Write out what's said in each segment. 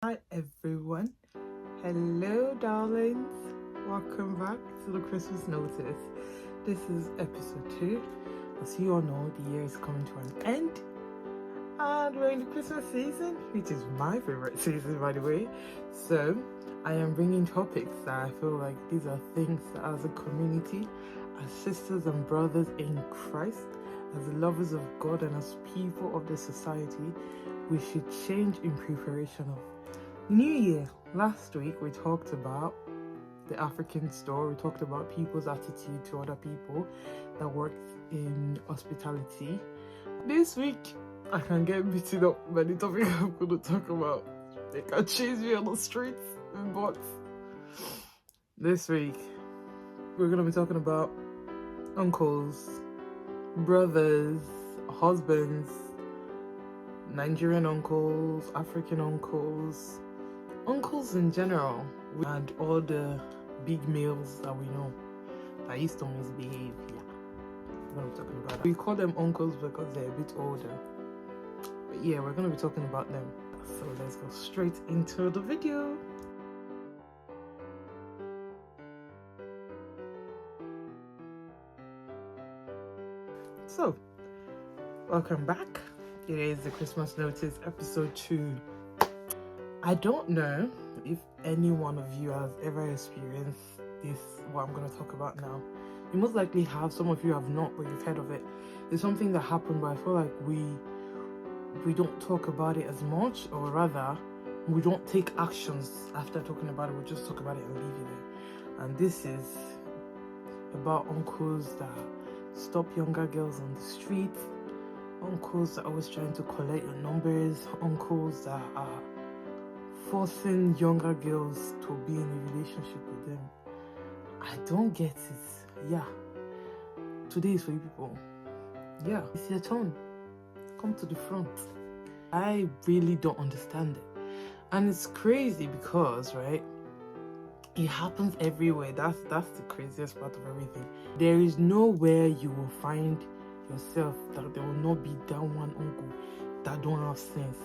Hi everyone. Hello darlings. Welcome back to the Christmas Notice. This is episode 2. As you all know, the year is coming to an end. And we're in the Christmas season, which is my favorite season by the way. So I am bringing topics that I feel like these are things that as a community, as sisters and brothers in Christ, as lovers of God and as people of the society, we should change in preparation of New Year. Last week we talked about the African store. We talked about people's attitude to other people that work in hospitality. This week I can get beaten up by the topic I'm going to talk about. They can chase me on the streets in bots. This week we're going to be talking about uncles, brothers, husbands, Nigerian uncles, African uncles, uncles in general, and all the big males that we know that used to misbehave. Yeah, we're going to be talking about that. We call them uncles because they're a bit older. But yeah, we're going to be talking about them. So let's go straight into the video. So, welcome back. It is the Christmas Notice episode 2. I don't know if any one of you has ever experienced this, what I'm going to talk about now. You most likely have, some of you have not, but you've heard of it. It's something that happened, but I feel like we don't talk about it as much, or rather, we don't take actions after talking about it. We just talk about it and leave it there. And this is about uncles that stop younger girls on the street, uncles that are always trying to collect your numbers, uncles that are forcing younger girls to be in a relationship with them. I don't get it. Yeah. Today is for you people. Yeah, it's your turn. Come to the front. I really don't understand it. And it's crazy because, right, it happens everywhere. That's the craziest part of everything. There is nowhere you will find yourself that there will not be that one uncle that don't have sense.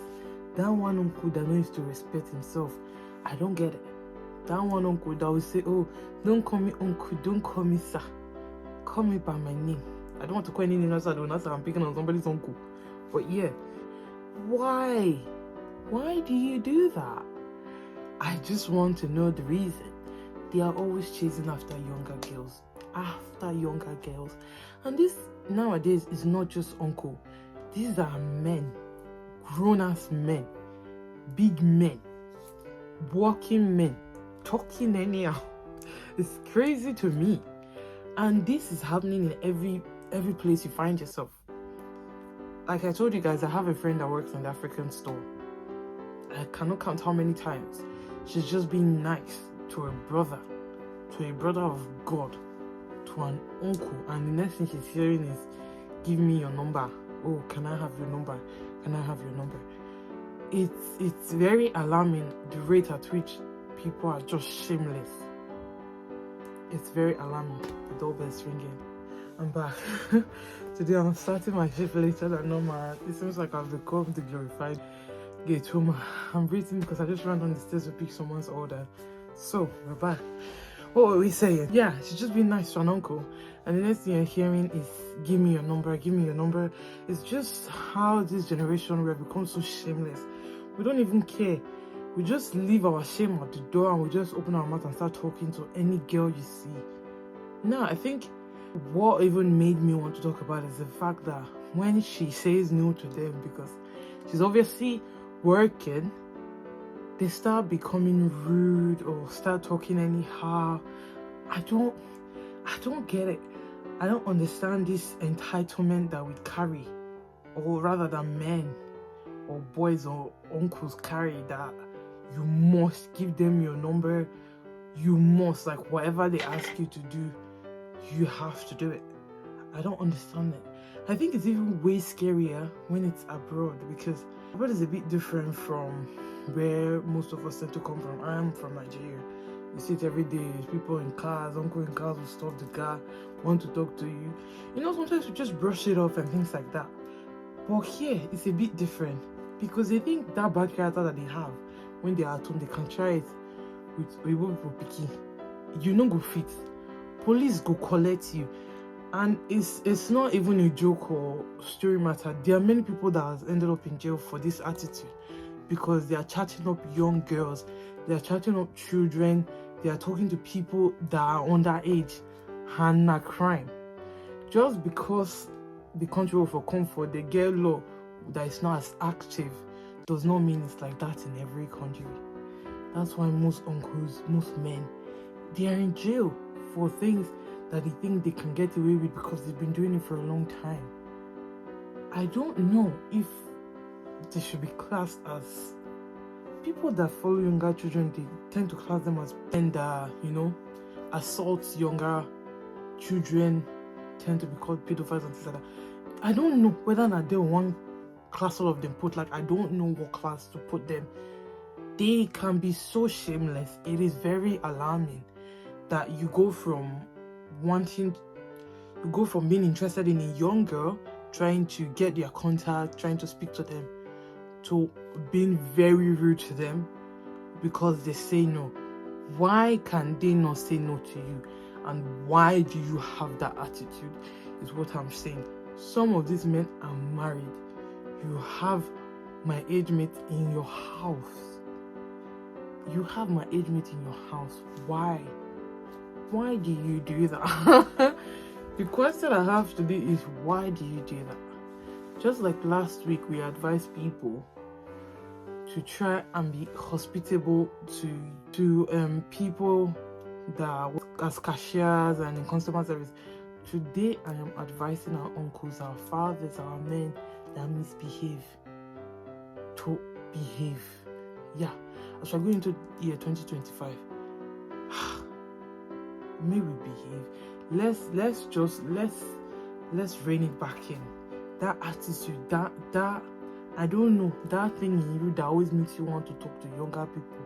That one uncle that knows to respect himself. I don't get it. That one uncle that will say, oh, don't call me uncle, don't call me sir. Call me by my name. I don't want to call any name else. I don't know. I'm picking on somebody's uncle. But yeah, why? Why do you do that? I just want to know the reason. They are always chasing after younger girls. And this nowadays is not just uncle. These are men. Grown-ass men, big men, working men, talking anyhow. It's crazy to me. And this is happening in every place you find yourself. Like I told you guys, I have a friend that works in the African store. I cannot count how many times she's just being nice to a brother of God, to an uncle, and the next thing she's hearing is, give me your number. Oh, can I have your number? Can I have your number? It's very alarming, the rate at which people are just shameless. It's very alarming. The doorbell's ringing. I'm back. Today I'm starting my shift later than normal. It seems like I've become the glorified gate woman. I'm breathing because I just ran down the stairs to pick someone's order. So, we're back. What were we saying? Yeah, she's just being nice to an uncle. And the next thing you're hearing is, give me your number, give me your number. It's just how this generation, we have become so shameless. We don't even care. We just leave our shame at the door and we just open our mouth and start talking to any girl you see. Now, I think what even made me want to talk about is the fact that when she says no to them, because she's obviously working, they start becoming rude or start talking anyhow. I don't get it. I don't understand this entitlement that we carry, or rather that men or boys or uncles carry, that you must give them your number. You must, like, whatever they ask you to do, you have to do it. I don't understand it. I think it's even way scarier when it's abroad, because abroad is a bit different from where most of us tend to come from. I'm from Nigeria. You see it every day. People in cars, uncle in cars will stop the car, want to talk to you. You know, sometimes we just brush it off and things like that. But here, it's a bit different because they think that bad character that they have when they are at home, they can try it with Oyibo people pikin. You no go fit. Police go collect you. And it's not even a joke or story matter. There are many people that has ended up in jail for this attitude because they are chatting up young girls, they are chatting up children, they are talking to people that are underage, and a crime. Just because the country will for comfort, the girl law that is not as active does not mean it's like that in every country. That's why most uncles, most men, they are in jail for things that they think they can get away with because they've been doing it for a long time. I don't know if they should be classed as people that follow younger children. They tend to class them as men that, assault younger children, tend to be called pedophiles and things like that. I don't know whether or not they want class all of them put. Like, I don't know what class to put them. They can be so shameless. It is very alarming that you go from being interested in a young girl, trying to get their contact, trying to speak to them, to being very rude to them because they say no. Why can they not say no to you? And why do you have that attitude? Is what I'm saying. Some of these men are married. You have my age mate in your house. You have my age mate in your house. Why? Why do you do that? The question I have today is, why do you do that? Just like last week, we advised people to try and be hospitable to people that work as cashiers and in customer service. Today, I am advising our uncles, our fathers, our men that misbehave to behave. Yeah, as we're going into year 2025, may we behave. Let's rein it back in. That attitude, that I don't know, that thing in you that always makes you want to talk to younger people.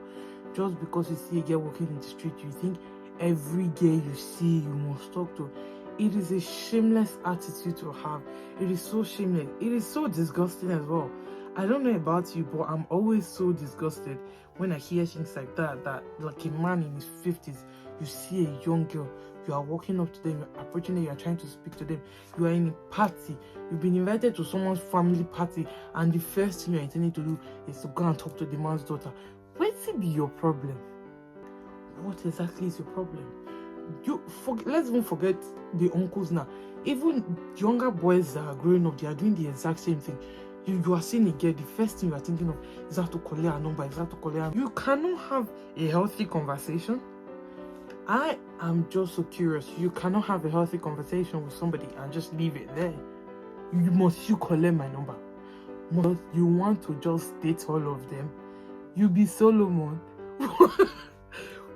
Just because you see a girl walking in the street, you think every girl you see you must talk to. It is a shameless attitude to have. It is so shameless. It is so disgusting as well. I don't know about you, but I'm always so disgusted when I hear things like that like a man in his 50s, you see a young girl, you are walking up to them, you're approaching them, you are trying to speak to them, you are in a party, you've been invited to someone's family party, and the first thing you're intending to do is to go and talk to the man's daughter. What's it be your problem? What exactly is your problem? Let's even forget the uncles now. Even younger boys that are growing up, they are doing the exact same thing. You are seeing a girl, the first thing you are thinking of is how to call her number, is how to call her. You cannot have a healthy conversation. I am just so curious. You cannot have a healthy conversation with somebody and just leave it there. You collect my number. But you want to just date all of them. You be Solomon.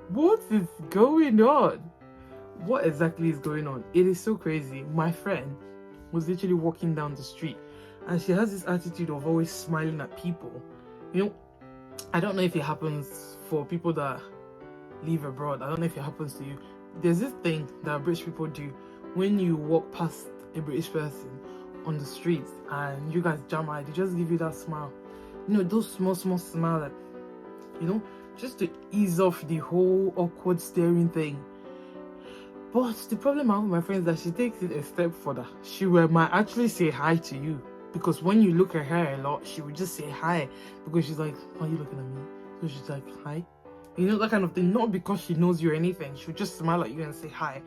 What is going on? What exactly is going on? It is so crazy. My friend was literally walking down the street and she has this attitude of always smiling at people. I don't know if it happens for people that live abroad. I don't know if it happens to you. There's this thing that British people do when you walk past a British person on the street and you guys jam eye, they just give you that smile. Those small smile that, just to ease off the whole awkward staring thing. But the problem I have with my friend is that she takes it a step further. She might actually say hi to you, because when you look at her a lot, she would just say hi because she's like, why are you looking at me? So she's like, hi. That kind of thing. Not because she knows you or anything. She would just smile at you and say hi.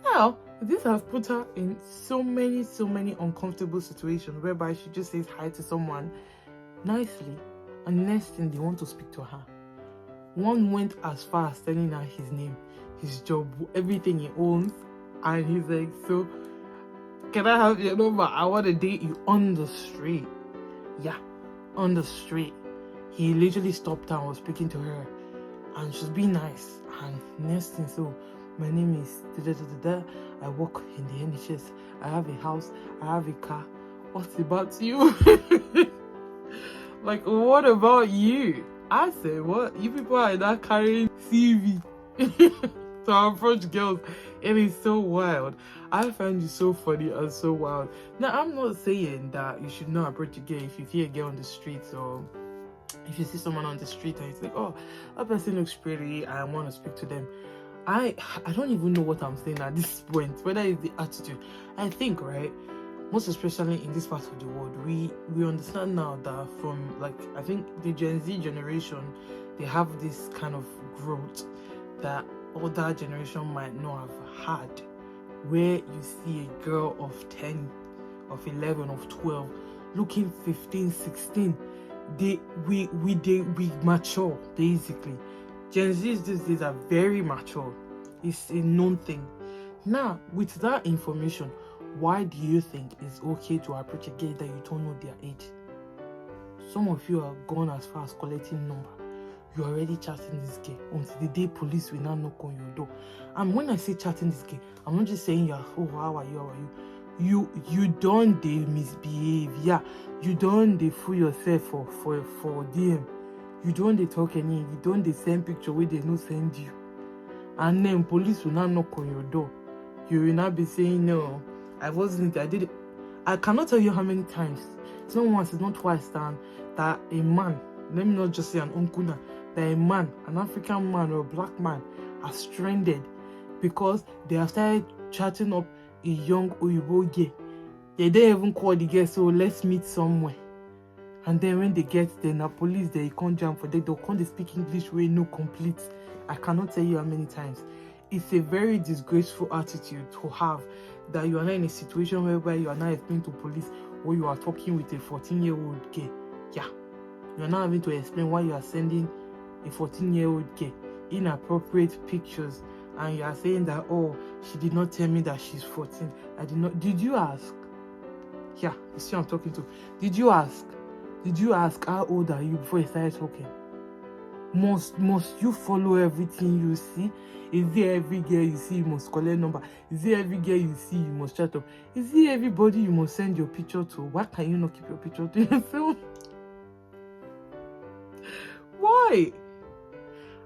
Now, this has put her in so many uncomfortable situations whereby she just says hi to someone nicely, and next thing they want to speak to her. One went as far as telling her his name, his job, everything he owns, and he's like, so can I have your number? I want to date you on the street. Yeah, on the street. He literally stopped her and was speaking to her, and she's being nice. And next thing, so my name is I work in the NHS, I have a house, I have a car. What's about you? Like, what about you? I say, what? You people are not carrying CV. So I approach girls. It is so wild. I find it so funny and so wild. Now, I'm not saying that you should not approach a girl if you see a girl on the streets or If you see someone on the street and you think, oh, that person looks pretty, I want to speak to them. I don't even know what I'm saying at this point, whether it's the attitude. I think, right, most especially in this part of the world, we understand now that from, like, I think the Gen Z generation, they have this kind of growth that other generation might not have had, where you see a girl of 10, of 11, of 12 looking 15, 16. We mature, basically. Gen Zs these days are very mature. It's a known thing. Now, with that information, why do you think it's okay to approach a girl that you don't know their age? Some of you are gone as far as collecting number. You're already chatting this girl until the day police will now knock on your door. And when I say chatting this girl, I'm not just saying oh, how are you? You don't they misbehave, yeah. You don't they fool yourself for DM. You don't they talk any, you don't they send picture where they no send you. And then police will not knock on your door. You will not be saying, no, I did it. I cannot tell you how many times. It's not once, it's not twice that a man, let me not just say an uncle now, that a man, an African man or a black man are stranded because they have started chatting up a young Oyibo girl. They don't even call the girl, so let's meet somewhere. And then when they get there, the police, they can't jump for them. They can't speak English way, no complete. I cannot tell you how many times. It's a very disgraceful attitude to have, that you are not in a situation whereby you are not explaining to police or you are talking with a 14-year-old girl. Yeah. You are not having to explain why you are sending a 14-year-old girl inappropriate pictures, and you are saying that, oh, she did not tell me that she's 14. I did not. Did you ask? Yeah, you see who I'm talking to. Did you ask? Did you ask how old are you before you started talking? Must you follow everything you see? Is there every girl you see you must collect number? Is there every girl you see you must chat up? Is there everybody you must send your picture to? Why can you not keep your picture to yourself? Why?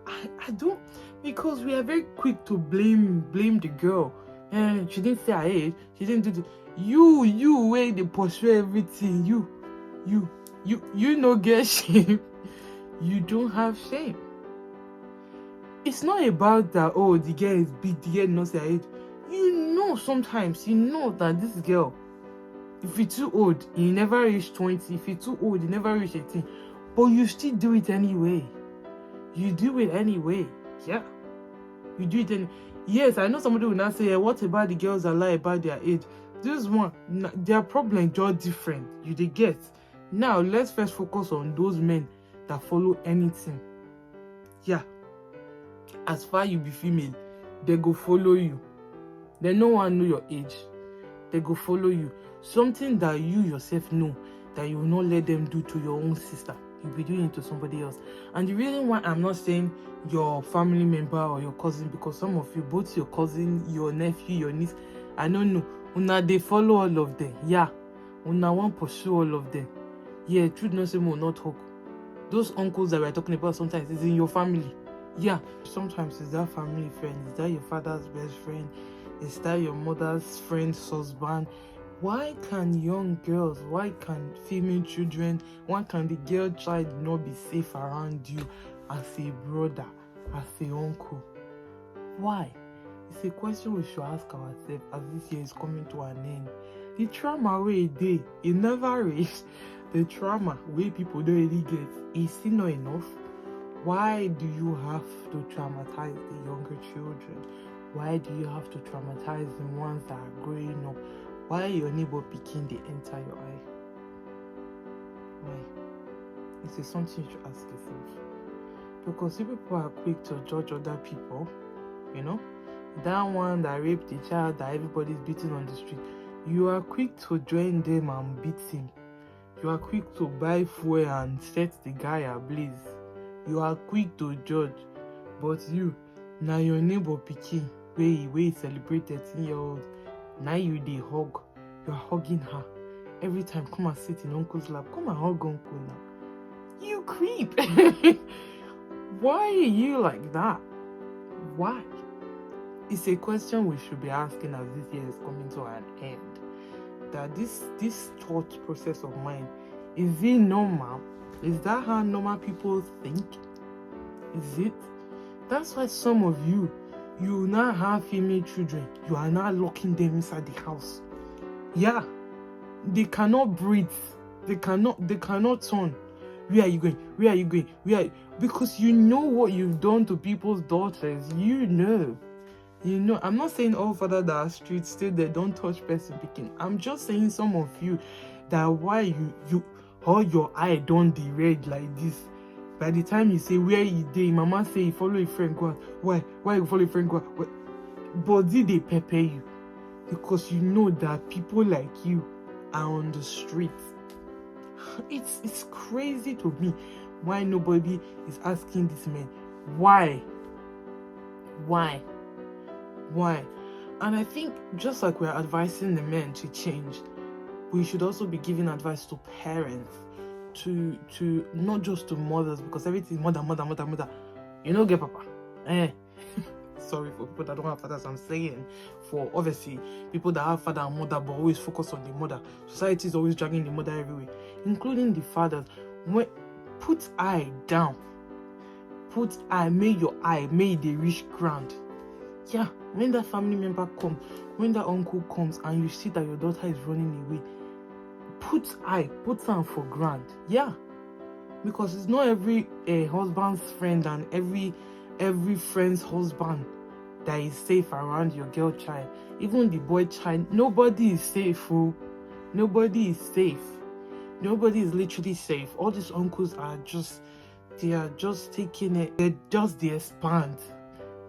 I don't, because we are very quick to blame the girl. And she didn't say her age. She didn't do the. You way they pursue everything. You no get shame. You don't have shame. It's not about that, oh, the girl is big, the girl knows her age. You know, sometimes you know that this girl, if you're too old, you never reach 20. If you're too old, you never reach 18. But you still do it anyway. You do it anyway. Yeah. You do it anyway. Yes, I know somebody will not say, what about the girls that lie about their age? This one, their problem is just different. You they get. Now, let's first focus on those men that follow anything. Yeah. As far you be female, they go follow you. They no one know your age. They go follow you. Something that you yourself know that you will not let them do to your own sister, you'll be doing it to somebody else. And the reason why I'm not saying your family member or your cousin, because some of you, both your cousin, your nephew, your niece, I don't know, una they follow all of them. Yeah. Una want pursue all of them. Yeah, truth no say will not talk. Those uncles that we're talking about sometimes is in your family. Yeah, sometimes it's that family friend. Is that your father's best friend? Is that your mother's friend's husband? Why can young girls, why can female children, why can the girl child not be safe around you as a brother, as a uncle? Why? It's a question we should ask ourselves as this year is coming to an end. The trauma where it day, it never reached. The trauma where people don't really get is still not enough. Why do you have to traumatize the younger children? Why do you have to traumatize the ones that are growing up? Why your neighbor picking the enter your eye? Why? It is something you should ask yourself. Because if people are quick to judge other people, you know, that one that raped the child that everybody's beating on the street, you are quick to join them and beat him. You are quick to buy fuel and set the guy ablaze. You are quick to judge. But you, now your neighbor picking, where celebrate 13-year-old, now you they hug. You are hugging her. Every time, come and sit in uncle's lap. Come and hug uncle now. You creep. Why are you like that? Why? It's a question we should be asking as this year is coming to an end. That this thought process of mine, is it normal? Is that how normal people think? Is it? That's why some of you now have female children. You are now locking them inside the house. Yeah. They cannot breathe. They cannot turn. Where are you going? Where are you going? Because you know what you've done to people's daughters. You know. I'm not saying all fathers that are street still they don't touch person picking. I'm just saying some of you that why you all your eye don't the red like this. By the time you say where you dey, mama say you follow a friend go out. Why you follow a friend go out? Body they pepper you because you know that people like you are on the streets. It's crazy to me why nobody is asking these men why. And I think just like we're advising the men to change, we should also be giving advice to parents, to not just to mothers, because everything mother. You know, get papa. Sorry for people that don't have fathers. I'm saying for obviously people that have father and mother but always focus on the mother. Society is always dragging the mother everywhere, including the fathers. When put eye down, may your eye may they reach ground. Yeah, when that family member comes, when that uncle comes and you see that your daughter is running away, put them for ground. Yeah, because it's not every husband's friend and every friend's husband that is safe around your girl child. Even the boy child, nobody is safe. Nobody is safe. Nobody is literally safe. All these uncles are just taking it. They expand.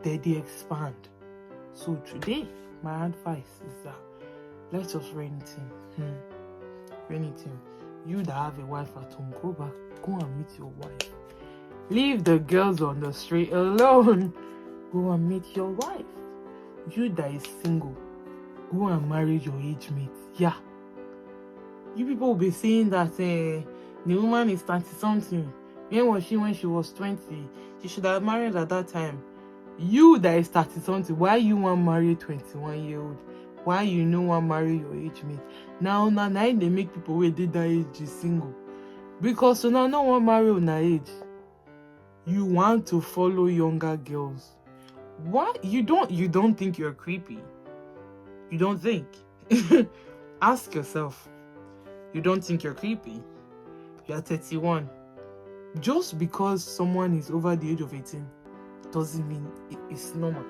They expand. So today, my advice is that let's just rein it in. You that have a wife at home, go back, go and meet your wife. Leave the girls on the street alone. Go and meet your wife. You that is single, go and marry your age mate. Yeah. You people will be saying that the woman is 30-something. When was she when she was 20? She should have married at that time. You that is 30-something, why you want to marry a 21-year-old? Why you no want to marry your age mate? Now they make people who did that age is single. Because so now no one marry on that age. You want to follow younger girls. What? You don't think you're creepy? You don't think? Ask yourself. You don't think you're creepy? You're 31. Just because someone is over the age of 18 doesn't mean it's normal.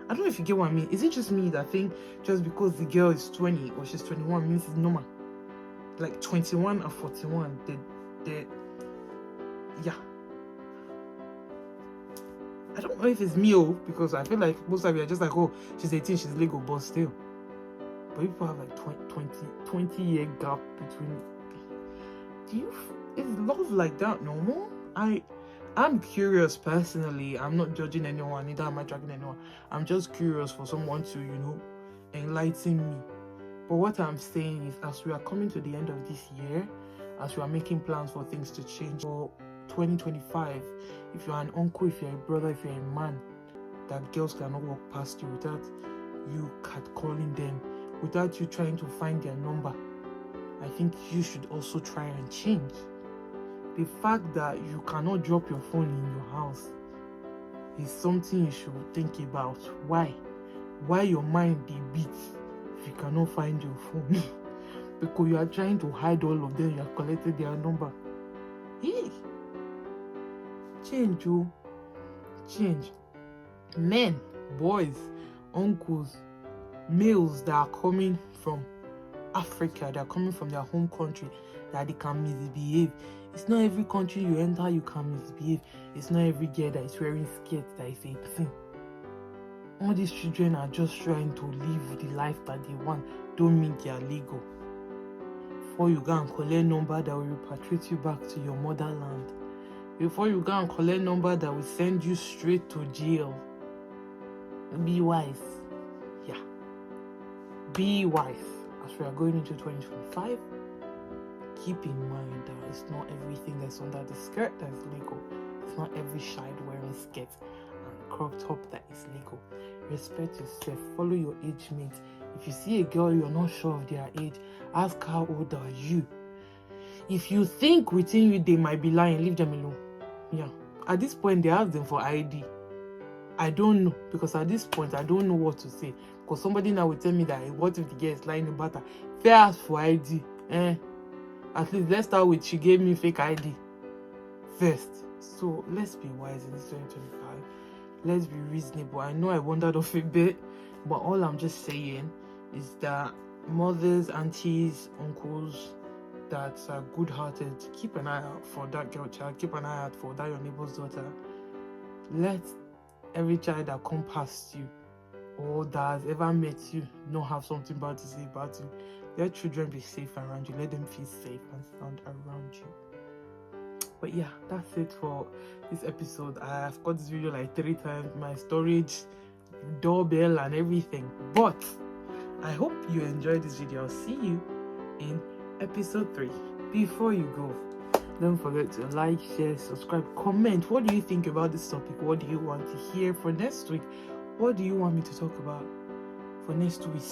I don't know if you get what I mean. Is it just me that think just because the girl is 20 or she's 21 means it's normal? Like 21 and 41, yeah. I don't know if it's me because I feel like most of you are just like, oh, she's 18, she's legal, but still. But people have like 20 year gap between. Is love like that normal? I'm curious personally. I'm not judging anyone, neither am I dragging anyone. I'm just curious for someone to, enlighten me. But what I'm saying is, as we are coming to the end of this year, as we are making plans for things to change for 2025, if you're an uncle, if you're a brother, if you're a man, that girls cannot walk past you without you catcalling them, without you trying to find their number, I think you should also try and change. The fact that you cannot drop your phone in your house is something you should think about. Why your mind be beat if you cannot find your phone? Because you are trying to hide all of them, you have collected their number. Hey, change. Men, boys, uncles, males that are coming from Africa, that are coming from their home country, that they can misbehave. It's not every country you enter you can misbehave. It's not every girl that is wearing skirts that is a thing. All these children are just trying to live the life that they want. Don't mean they are legal. Before you go and collect number that will repatriate you back to your motherland. Before you go and collect number that will send you straight to jail. Be wise. Yeah. Be wise. As we are going into 2025, keep in mind that it's not everything that's under the skirt that is legal. It's not every child wearing skirt and crop top that is legal. Respect yourself. Follow your age mate. If you see a girl you're not sure of their age, ask how old are you. If you think within you they might be lying, leave them alone. Yeah. At this point, they ask them for ID. I don't know, because at this point, I don't know what to say. Because somebody now will tell me that, what if the girl is lying about her? Fair ask for ID. At least let's start with, she gave me fake ID first. So let's be wise in this 2025. Let's be reasonable. I know I wandered off a bit, but all I'm just saying is that mothers, aunties, uncles that are good-hearted, keep an eye out for that girl child. Keep an eye out for that your neighbor's daughter. Let every child that come past you or that has ever met you not have something bad to say about you. Let children be safe around you. Let them feel safe and sound around you. But yeah, that's it for this episode. I've got this video like 3 times, my storage, doorbell and everything. But I hope you enjoyed this video. I'll see you in episode 3. Before you go, don't forget to like, share, subscribe, comment. What do you think about this topic? What do you want to hear for next week? What do you want me to talk about for next week?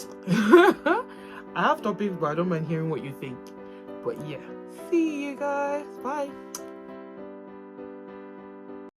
I have topics, but I don't mind hearing what you think. But yeah, see you guys. Bye.